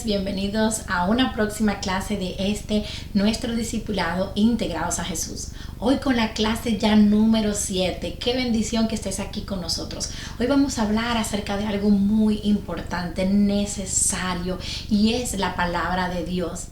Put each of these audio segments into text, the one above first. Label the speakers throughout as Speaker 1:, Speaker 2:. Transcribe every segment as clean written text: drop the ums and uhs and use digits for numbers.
Speaker 1: bienvenidos a una próxima clase de nuestro discipulado Integrados a Jesús. Hoy con la clase ya número 7. Qué bendición que estés aquí con nosotros. Hoy vamos a hablar acerca de algo muy importante, necesario, y es la palabra de Dios.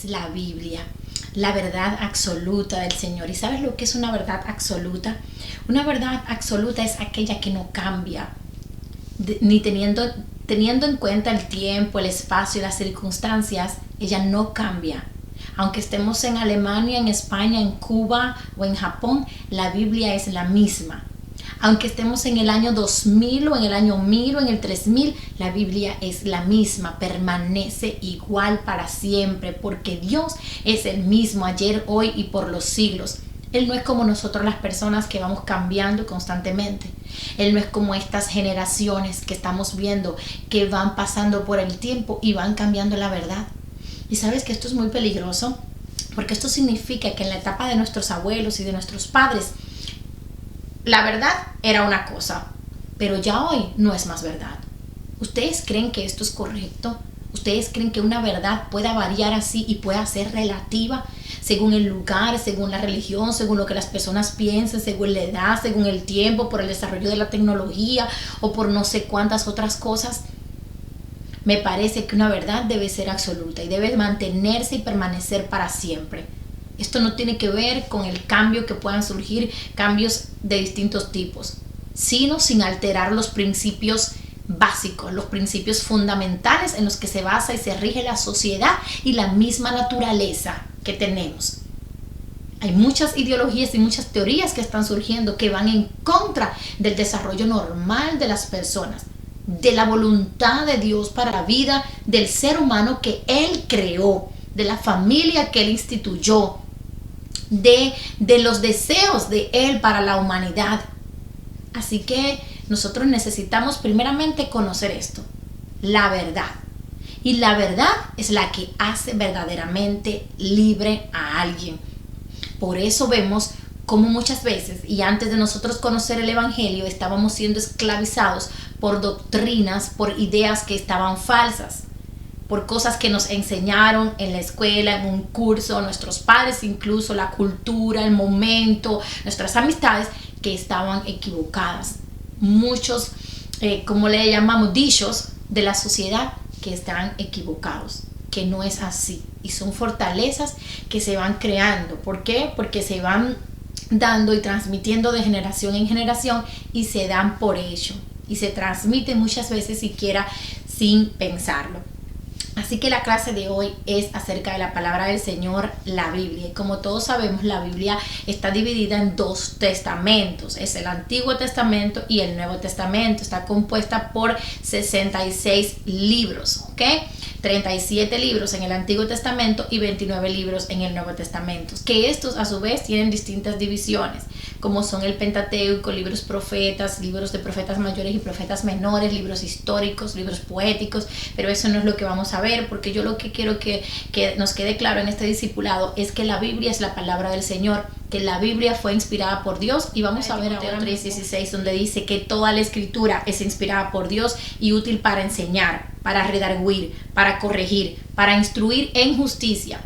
Speaker 1: La Biblia, la verdad absoluta del Señor. ¿Y sabes lo que es una verdad absoluta? Una verdad absoluta es aquella que no cambia, ni teniendo en cuenta el tiempo, el espacio y las circunstancias. Ella no cambia. Aunque estemos en Alemania, en España, en Cuba o en Japón, la Biblia es la misma. Aunque estemos en el año 2000 o en el año 1000 o en el 3000, la Biblia es la misma, permanece igual para siempre, porque Dios es el mismo ayer, hoy y por los siglos. Él no es como nosotros las personas que vamos cambiando constantemente. Él no es como estas generaciones que estamos viendo que van pasando por el tiempo y van cambiando la verdad. Y sabes que esto es muy peligroso, porque esto significa que en la etapa de nuestros abuelos y de nuestros padres, la verdad era una cosa, pero ya hoy no es más verdad. ¿Ustedes creen que esto es correcto? ¿Ustedes creen que una verdad pueda variar así y pueda ser relativa según el lugar, según la religión, según lo que las personas piensen, según la edad, según el tiempo, por el desarrollo de la tecnología o por no sé cuántas otras cosas? Me parece que una verdad debe ser absoluta y debe mantenerse y permanecer para siempre. Esto no tiene que ver con el cambio que puedan surgir, cambios de distintos tipos, sino sin alterar los principios básicos, los principios fundamentales en los que se basa y se rige la sociedad y la misma naturaleza que tenemos. Hay muchas ideologías y muchas teorías que están surgiendo que van en contra del desarrollo normal de las personas, de la voluntad de Dios para la vida del ser humano que Él creó, de la familia que Él instituyó, de los deseos de Él para la humanidad. Así que nosotros necesitamos primeramente conocer esto, la verdad. Y la verdad es la que hace verdaderamente libre a alguien. Por eso vemos cómo muchas veces, y antes de nosotros conocer el Evangelio, estábamos siendo esclavizados por doctrinas, por ideas que estaban falsas, por cosas que nos enseñaron en la escuela, en un curso, nuestros padres, incluso la cultura, el momento, nuestras amistades, que estaban equivocadas. Muchos, como le llamamos, dichos de la sociedad que están equivocados, que no es así. Y son fortalezas que se van creando. ¿Por qué? Porque se van dando y transmitiendo de generación en generación y se dan por hecho. Y se transmiten muchas veces siquiera sin pensarlo. Así que la clase de hoy es acerca de la palabra del Señor, la Biblia. Y como todos sabemos, la Biblia está dividida en dos testamentos. Es el Antiguo Testamento y el Nuevo Testamento. Está compuesta por 66 libros, ¿ok? 37 libros en el Antiguo Testamento y 29 libros en el Nuevo Testamento. Que estos a su vez tienen distintas divisiones, como son el Pentateuco, libros profetas, libros de profetas mayores y profetas menores, libros históricos, libros poéticos, pero eso no es lo que vamos a ver, porque yo lo que quiero que nos quede claro en este discipulado es que la Biblia es la palabra del Señor, que la Biblia fue inspirada por Dios, y vamos a ver ahora 3:16, donde dice que toda la escritura es inspirada por Dios y útil para enseñar, para redarguir, para corregir, para instruir en justicia,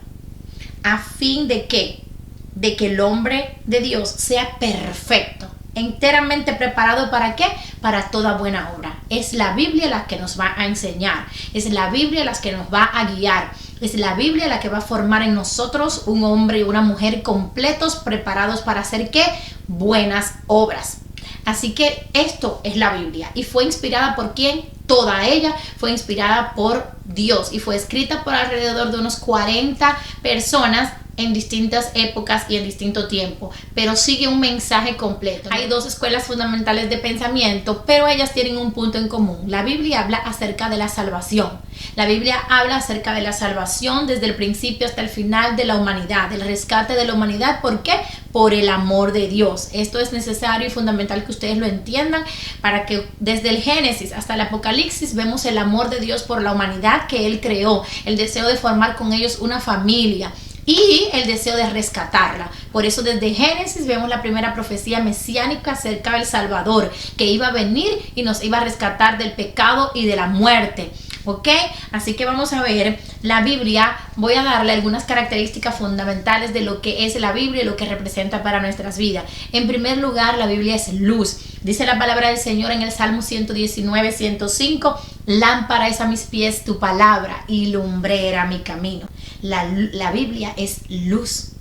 Speaker 1: a fin de que el hombre de Dios sea perfecto, enteramente preparado. ¿Para qué? Para toda buena obra. Es la Biblia la que nos va a enseñar, es la Biblia la que nos va a guiar, es la Biblia la que va a formar en nosotros un hombre y una mujer completos, preparados para hacer ¿qué? Buenas obras. Así que esto es la Biblia. ¿Y fue inspirada por quién? Toda ella fue inspirada por Dios y fue escrita por alrededor de unos 40 personas en distintas épocas y en distinto tiempo, pero sigue un mensaje completo. Hay dos escuelas fundamentales de pensamiento, pero ellas tienen un punto en común. La Biblia habla acerca de la salvación. La Biblia habla acerca de la salvación desde el principio hasta el final de la humanidad, del rescate de la humanidad. ¿Por qué? Por el amor de Dios. Esto es necesario y fundamental que ustedes lo entiendan, para que desde el Génesis hasta el Apocalipsis vemos el amor de Dios por la humanidad que Él creó, el deseo de formar con ellos una familia y el deseo de rescatarla. Por eso desde Génesis vemos la primera profecía mesiánica acerca del Salvador, que iba a venir y nos iba a rescatar del pecado y de la muerte. ¿Ok? Así que vamos a ver la Biblia. Voy a darle algunas características fundamentales de lo que es la Biblia y lo que representa para nuestras vidas. En primer lugar, la Biblia es luz. Dice la palabra del Señor en el Salmo 119, 105, lámpara es a mis pies tu palabra y lumbrera mi camino. La Biblia es luz.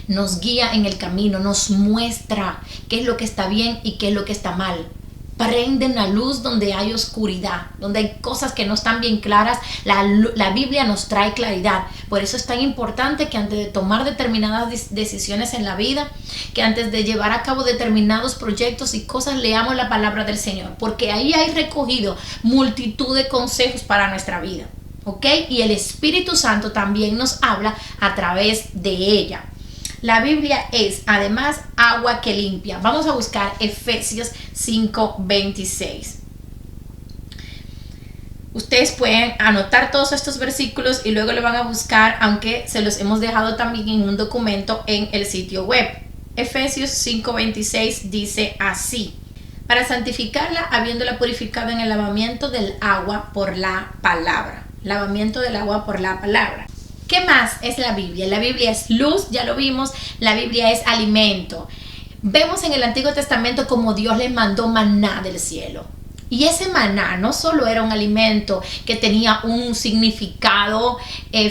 Speaker 1: Nos guía en el camino, nos muestra qué es lo que está bien y qué es lo que está mal. Prende una luz donde hay oscuridad, donde hay cosas que no están bien claras. La Biblia nos trae claridad. Por eso es tan importante que antes de tomar determinadas decisiones en la vida, que antes de llevar a cabo determinados proyectos y cosas, leamos la palabra del Señor, porque ahí hay recogido multitud de consejos para nuestra vida. ¿Ok? Y el Espíritu Santo también nos habla a través de ella. La Biblia es además agua que limpia. Vamos a buscar Efesios 5:26. Ustedes pueden anotar todos estos versículos y luego lo van a buscar, aunque se los hemos dejado también en un documento en el sitio web. Efesios 5:26 dice así: para santificarla, habiéndola purificado en el lavamiento del agua por la palabra. Lavamiento del agua por la palabra. ¿Qué más es la Biblia? La Biblia es luz, ya lo vimos. La Biblia es alimento. Vemos en el Antiguo Testamento como Dios les mandó maná del cielo. Y ese maná no solo era un alimento que tenía un significado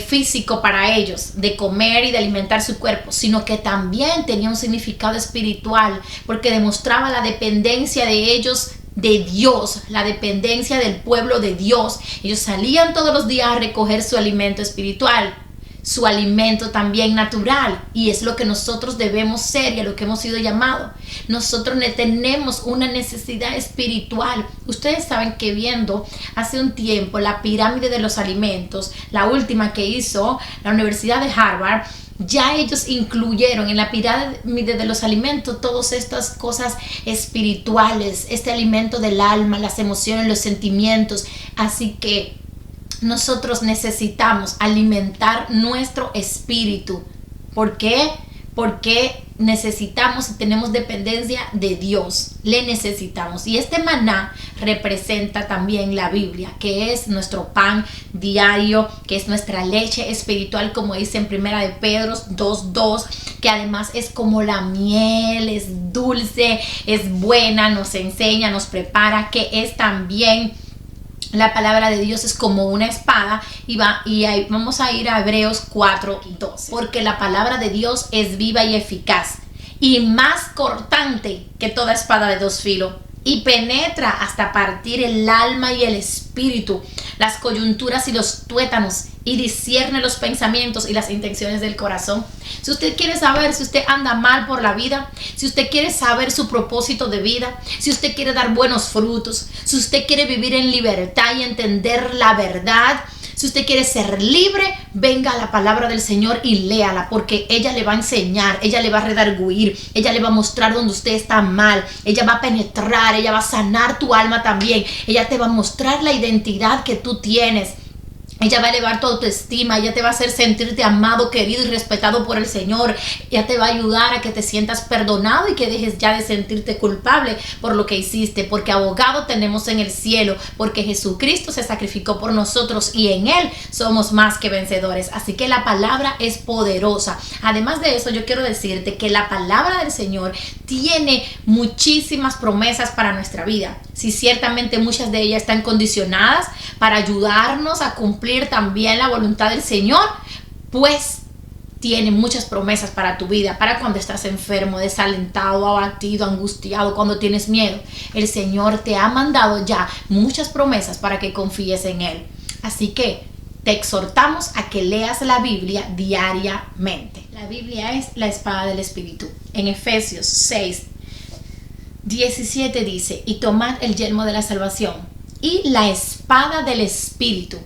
Speaker 1: físico para ellos, de comer y de alimentar su cuerpo, sino que también tenía un significado espiritual, porque demostraba la dependencia de ellos de Dios, la dependencia del pueblo de Dios. Ellos salían todos los días a recoger su alimento espiritual, su alimento también natural, y es lo que nosotros debemos ser y a lo que hemos sido llamados. Nosotros tenemos una necesidad espiritual. Ustedes saben que viendo hace un tiempo la pirámide de los alimentos, la última que hizo la Universidad de Harvard, ya ellos incluyeron en la pirámide de los alimentos todas estas cosas espirituales, este alimento del alma, las emociones, los sentimientos. Así que nosotros necesitamos alimentar nuestro espíritu. ¿Por qué? Porque necesitamos y tenemos dependencia de Dios. Le necesitamos. Y este maná representa también la Biblia, que es nuestro pan diario, que es nuestra leche espiritual, como dice en Primera de Pedro 2:2, que además es como la miel, es dulce, es buena, nos enseña, nos prepara, que es también la palabra de Dios, es como una espada. Y ahí vamos a ir a Hebreos 4:12. Porque la palabra de Dios es viva y eficaz, y más cortante que toda espada de dos filos, y penetra hasta partir el alma y el espíritu, las coyunturas y los tuétanos, y discierne los pensamientos y las intenciones del corazón. Si usted quiere saber si usted anda mal por la vida, si usted quiere saber su propósito de vida, si usted quiere dar buenos frutos, si usted quiere vivir en libertad y entender la verdad, si usted quiere ser libre, venga a la palabra del Señor y léala, porque ella le va a enseñar, ella le va a redarguir, ella le va a mostrar donde usted está mal, ella va a penetrar, ella va a sanar tu alma también, ella te va a mostrar la identidad que tú tienes. Ella va a elevar tu autoestima, ella te va a hacer sentirte amado, querido y respetado por el Señor. Ella te va a ayudar a que te sientas perdonado y que dejes ya de sentirte culpable por lo que hiciste, porque abogado tenemos en el cielo, porque Jesucristo se sacrificó por nosotros y en Él somos más que vencedores. Así que la palabra es poderosa. Además de eso, yo quiero decirte que la palabra del Señor tiene muchísimas promesas para nuestra vida. Sí, ciertamente muchas de ellas están condicionadas para ayudarnos a cumplir también la voluntad del Señor, pues tiene muchas promesas para tu vida, para cuando estás enfermo, desalentado, abatido, angustiado, cuando tienes miedo. El Señor te ha mandado ya muchas promesas para que confíes en Él. Así que te exhortamos a que leas la Biblia diariamente. La Biblia es la espada del Espíritu. En Efesios 6:17 dice: y tomad el yelmo de la salvación y la espada del Espíritu,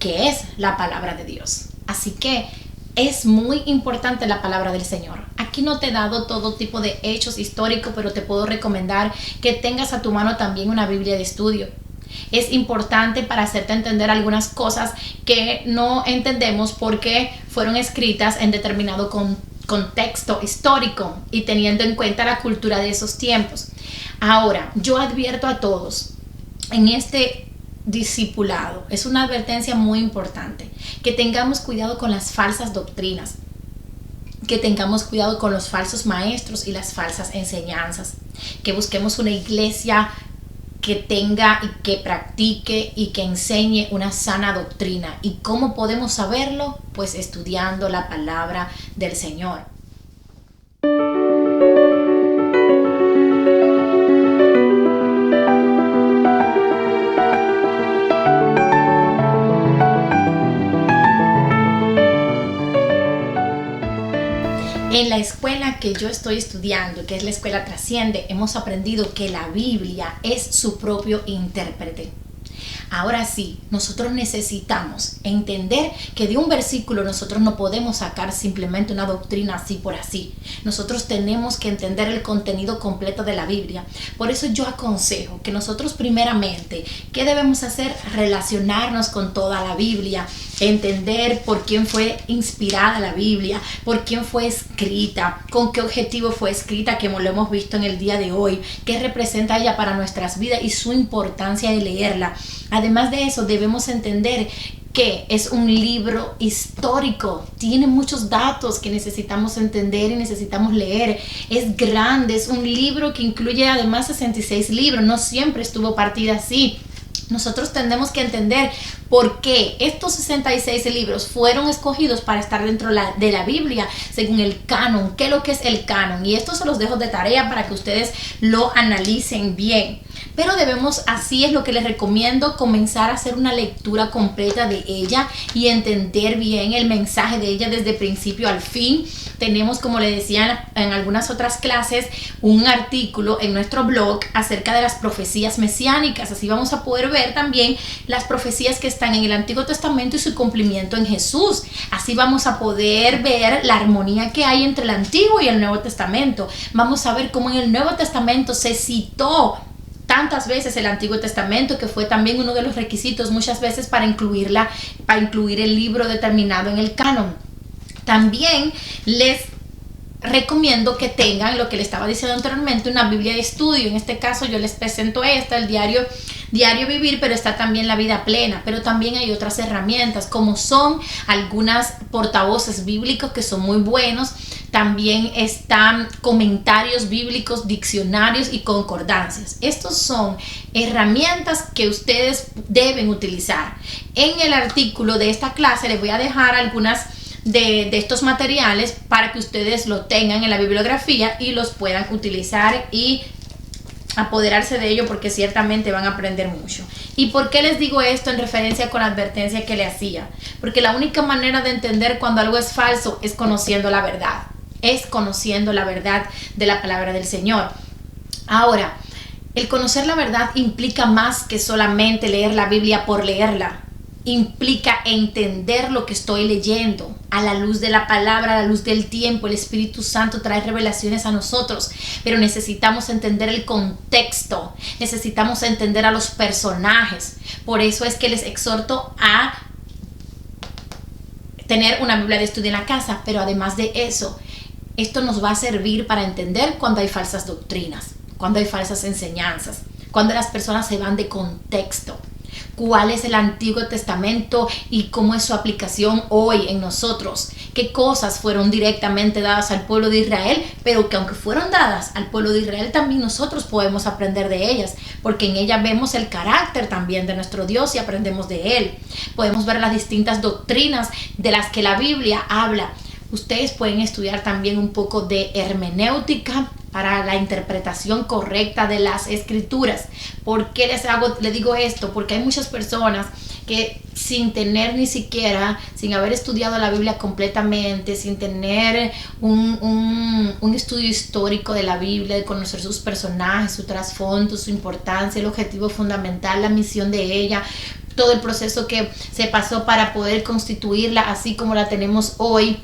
Speaker 1: que es la palabra de Dios. Así que es muy importante la palabra del Señor. Aquí no te he dado todo tipo de hechos históricos, pero te puedo recomendar que tengas a tu mano también una Biblia de estudio. Es importante para hacerte entender algunas cosas que no entendemos porque fueron escritas en determinado contexto histórico y teniendo en cuenta la cultura de esos tiempos. Ahora, yo advierto a todos en este discipulado, es una advertencia muy importante, que tengamos cuidado con las falsas doctrinas, que tengamos cuidado con los falsos maestros y las falsas enseñanzas, que busquemos una iglesia que tenga y que practique y que enseñe una sana doctrina. ¿Y cómo podemos saberlo? Pues estudiando la palabra del Señor. En la escuela que yo estoy estudiando, que es la escuela Trasciende, hemos aprendido que la Biblia es su propio intérprete. Ahora sí, nosotros necesitamos entender que de un versículo nosotros no podemos sacar simplemente una doctrina así por así. Nosotros tenemos que entender el contenido completo de la Biblia. Por eso yo aconsejo que nosotros primeramente, ¿qué debemos hacer? Relacionarnos con toda la Biblia, entender por quién fue inspirada la Biblia, por quién fue escrita, con qué objetivo fue escrita, como lo hemos visto en el día de hoy, qué representa ella para nuestras vidas y su importancia de leerla. Además de eso, debemos entender que es un libro histórico, tiene muchos datos que necesitamos entender y necesitamos leer. Es grande, es un libro que incluye además 66 libros, no siempre estuvo partida así. Nosotros tenemos que entender por qué estos 66 libros fueron escogidos para estar dentro de la Biblia según el canon. ¿Qué es lo que es el canon? Y esto se los dejo de tarea para que ustedes lo analicen bien. Pero debemos, así es lo que les recomiendo, comenzar a hacer una lectura completa de ella y entender bien el mensaje de ella desde principio al fin. Tenemos, como les decía en algunas otras clases, un artículo en nuestro blog acerca de las profecías mesiánicas. Así vamos a poder ver también las profecías que están en el Antiguo Testamento y su cumplimiento en Jesús. Así vamos a poder ver la armonía que hay entre el Antiguo y el Nuevo Testamento. Vamos a ver cómo en el Nuevo Testamento se citó tantas veces el Antiguo Testamento, que fue también uno de los requisitos muchas veces para incluir el libro determinado en el canon. También les recomiendo que tengan, lo que les estaba diciendo anteriormente, una Biblia de estudio. En este caso yo les presento el diario vivir, pero está también la vida plena. Pero también hay otras herramientas, como son algunas portavoces bíblicos que son muy buenos. También están comentarios bíblicos, diccionarios y concordancias. Estos son herramientas que ustedes deben utilizar. En el artículo de esta clase les voy a dejar algunas de estos materiales para que ustedes lo tengan en la bibliografía y los puedan utilizar y apoderarse de ello, porque ciertamente van a aprender mucho. ¿Y por qué les digo esto en referencia con la advertencia que le hacía? Porque la única manera de entender cuando algo es falso es conociendo la verdad. Es conociendo la verdad de la palabra del Señor. Ahora, el conocer la verdad implica más que solamente leer la Biblia por leerla. Implica entender lo que estoy leyendo a la luz de la palabra, a la luz del tiempo. El Espíritu Santo trae revelaciones a nosotros, pero necesitamos entender el contexto, necesitamos entender a los personajes. Por eso es que les exhorto a tener una Biblia de estudio en la casa, pero además de eso, esto nos va a servir para entender cuando hay falsas doctrinas, cuando hay falsas enseñanzas, cuando las personas se van de contexto. ¿Cuál es el Antiguo Testamento y cómo es su aplicación hoy en nosotros? ¿Qué cosas fueron directamente dadas al pueblo de Israel? Pero que aunque fueron dadas al pueblo de Israel, también nosotros podemos aprender de ellas, porque en ellas vemos el carácter también de nuestro Dios y aprendemos de Él. Podemos ver las distintas doctrinas de las que la Biblia habla. Ustedes pueden estudiar también un poco de hermenéutica para la interpretación correcta de las escrituras. ¿Por qué les digo esto? Porque hay muchas personas que sin tener ni siquiera, sin haber estudiado la Biblia completamente, sin tener un estudio histórico de la Biblia, de conocer sus personajes, su trasfondo, su importancia, el objetivo fundamental, la misión de ella, todo el proceso que se pasó para poder constituirla así como la tenemos hoy,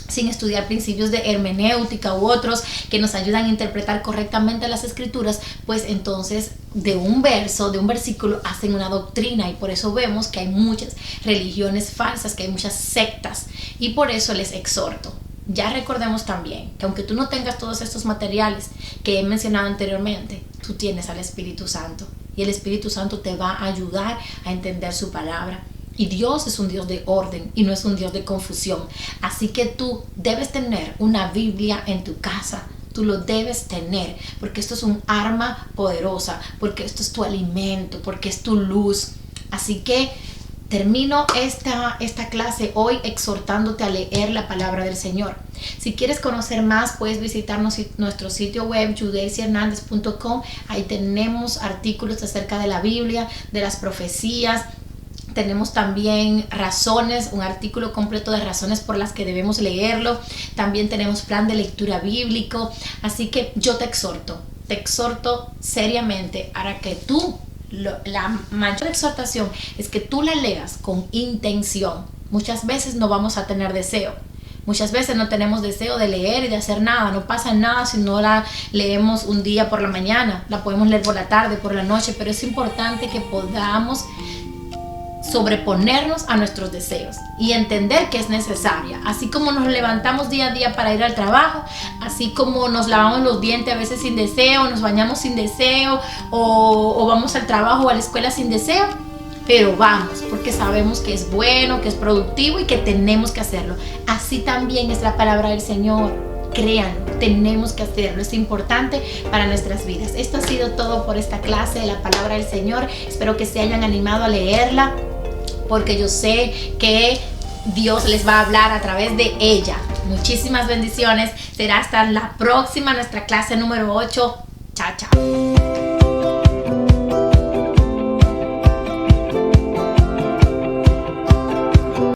Speaker 1: sin estudiar principios de hermenéutica u otros que nos ayudan a interpretar correctamente las escrituras, pues entonces de un verso, de un versículo hacen una doctrina, y por eso vemos que hay muchas religiones falsas, que hay muchas sectas, y por eso les exhorto. Ya recordemos también que aunque tú no tengas todos estos materiales que he mencionado anteriormente, tú tienes al Espíritu Santo, y el Espíritu Santo te va a ayudar a entender su palabra. Y Dios es un Dios de orden y no es un Dios de confusión. Así que tú debes tener una Biblia en tu casa. Tú lo debes tener, porque esto es un arma poderosa, porque esto es tu alimento, porque es tu luz. Así que termino esta clase hoy exhortándote a leer la palabra del Señor. Si quieres conocer más, puedes visitarnos nuestro sitio web judeiciahernandez.com. Ahí tenemos artículos acerca de la Biblia, de las profecías. Tenemos también razones, un artículo completo de razones por las que debemos leerlo. También tenemos plan de lectura bíblico. Así que yo te exhorto seriamente para que tú, la mayor exhortación es que tú la leas con intención. Muchas veces no vamos a tener deseo. Muchas veces no tenemos deseo de leer y de hacer nada. No pasa nada si no la leemos un día por la mañana. La podemos leer por la tarde, por la noche. Pero es importante que podamos sobreponernos a nuestros deseos y entender que es necesaria. Así como nos levantamos día a día para ir al trabajo, así como nos lavamos los dientes a veces sin deseo, nos bañamos sin deseo, o vamos al trabajo o a la escuela sin deseo, pero vamos porque sabemos que es bueno, que es productivo y que tenemos que hacerlo. Así también es la palabra del Señor. Créanlo, tenemos que hacerlo, es importante para nuestras vidas. Esto ha sido todo por esta clase de la palabra del Señor. Espero que se hayan animado a leerla, porque yo sé que Dios les va a hablar a través de ella. Muchísimas bendiciones. Será hasta la próxima, nuestra clase número 8. Chao, chao.